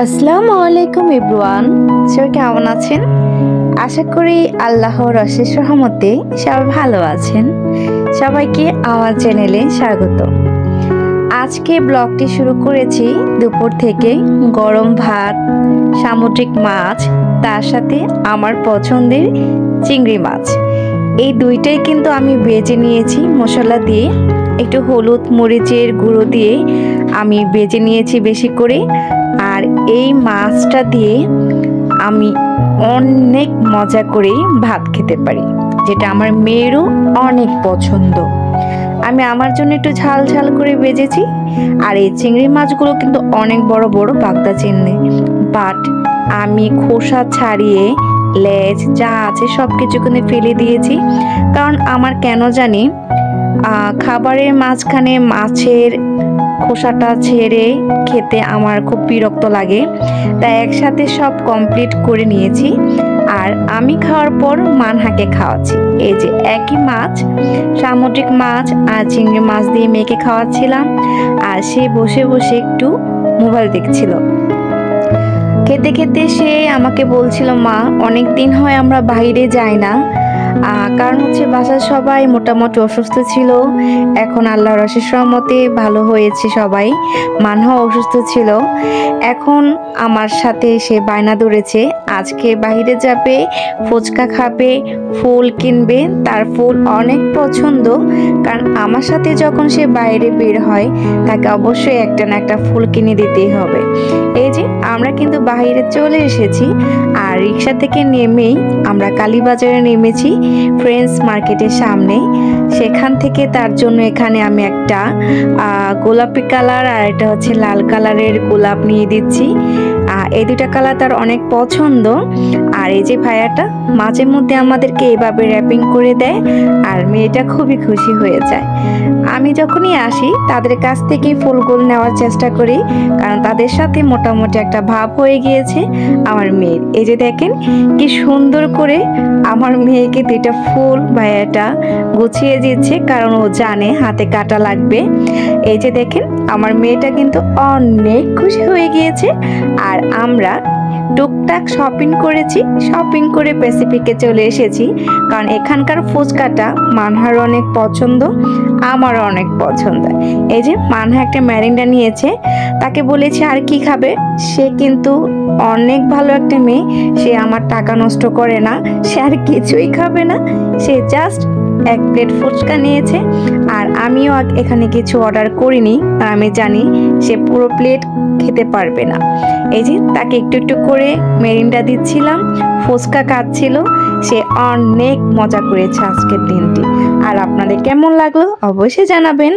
আসসালামু আলাইকুম এভরিওয়ান, সবাই কেমন আছেন? আশা করি আল্লাহর অশেষ রহমতে সবাই ভালো আছেন। সবাইকে আমার চ্যানেলে স্বাগত। আজকে ব্লগটি শুরু করেছি দুপুর থেকে। গরম ভাত, সামুদ্রিক মাছ, তার সাথে আমার পছন্দের চিংড়ি মাছ, এই দুইটাই কিন্তু আমি ভেজে নিয়েছি মশলা দিয়ে। একটু হলুদ মরিচের গুঁড়ো দিয়ে আমি ভেজে নিয়েছি বেশি করে। আর এই মাছটা দিয়ে আমি অনেক মজা করে ভাত খেতে পারি, যেটা আমার মেয়েরও অনেক পছন্দ। আমি আমার জন্য একটু ঝাল ঝাল করে ভেজেছি। আর এই চিংড়ি মাছগুলো কিন্তু অনেক বড় বড় বাগদা চিংড়ি, বাট আমি খোসা ছাড়িয়ে লেজ যা আছে সব কিছু কিন্তু ফেলে দিয়েছি। কারণ আমার কেন জানি খাবারের মাঝখানে মাছের খোসাটা ছেড়ে খেতে আমার খুব বিরক্ত লাগে, তাই একসাথে সব কমপ্লিট করে নিয়েছি। আর আমি খাওয়ার পর মানহাকে খাওয়াচ্ছি। এই যে একই মাছ, সামুদ্রিক মাছ আর চিংড়ি মাছ দিয়ে মেয়েকে খাওয়াচ্ছিলাম। আর সে বসে বসে একটু মোবাইল দেখছিল। খেতে খেতে সে আমাকে বলছিল, মা অনেক দিন হয় আমরা বাইরে যাই না। কারণ হচ্ছে বাসার সবাই মোটামুটি অসুস্থ ছিল, এখন আল্লাহর অশেষ রহমতে ভালো হয়েছে সবাই। মানহাও অসুস্থ ছিল। এখন আমার সাথে সে বায়না ধরেছে আজকে বাইরে যাবে, ফুচকা খাবে, ফুল কিনবে। তার ফুল অনেক পছন্দ, কারণ আমার সাথে যখন সে বাইরে বের হয় তাকে অবশ্যই একটা না একটা ফুল কিনে দিতেই হবে। এই যে আমরা কিন্তু বাইরে চলে এসেছি। আর রিক্সা থেকে নেমেই আমরা কালীবাজারে নেমেছি, ফ্রেন্ডস মার্কেটের সামনে। সেখান থেকে তার জন্য এখানে আমি একটা গোলাপি কালার আর এটা হচ্ছে লাল কালারের গোলাপ নিয়ে দিচ্ছি। এই দুটা কালার তার অনেক পছন্দ। আর এই যে ভাইয়াটা মাঝে মধ্যে আমাদেরকে এভাবে র্যাপিং করে দেয়, আর মেয়েটা খুবই খুশি হয়ে যায়। আমি যখনই আসি তাদের কাছ থেকে ফুলগুলো নেওয়ার চেষ্টা করি, কারণ তাদের সাথে মোটামুটি একটা ভাব হয়ে গিয়েছে আমার মেয়ের। এই যে দেখেন কি সুন্দর করে আমার মেয়েকে দুইটা ফুল ভাইয়াটা গুছিয়ে দিচ্ছে, কারণ ও জানে হাতে কাটা লাগবে। এই যে দেখেন আমার মেয়েটা কিন্তু অনেক খুশি হয়ে গিয়েছে। আর আমরা টুকটাক শপিং করেছি, শপিং করে প্যাসিফিকে চলে এসেছি, কারণ এখানকার ফুচকাটা মানহার অনেক পছন্দ, আমারও অনেক পছন্দ। এই যে মানহা একটা ম্যারিন্ডা নিয়েছে, তাকে বলেছি আর কি খাবে। সে কিন্তু অনেক ভালো একটা মেয়ে, সে আমার টাকা নষ্ট করে না, সে আর কিছুই খাবে না, সে জাস্ট এক প্লেট ফুচকা নিয়েছে। আর আমিও এখানে কিছু অর্ডার করিনি, আর আমি জানি সে পুরো প্লেট খেতে পারবে না। এই যে তাকে একটু একটু করে মেরিন্ডা দিচ্ছিলাম, ফুচকা খাচ্ছিল। সে অনেক মজা করেছে আজকের দিনটি। আর আপনাদের কেমন লাগলো অবশ্যই জানাবেন।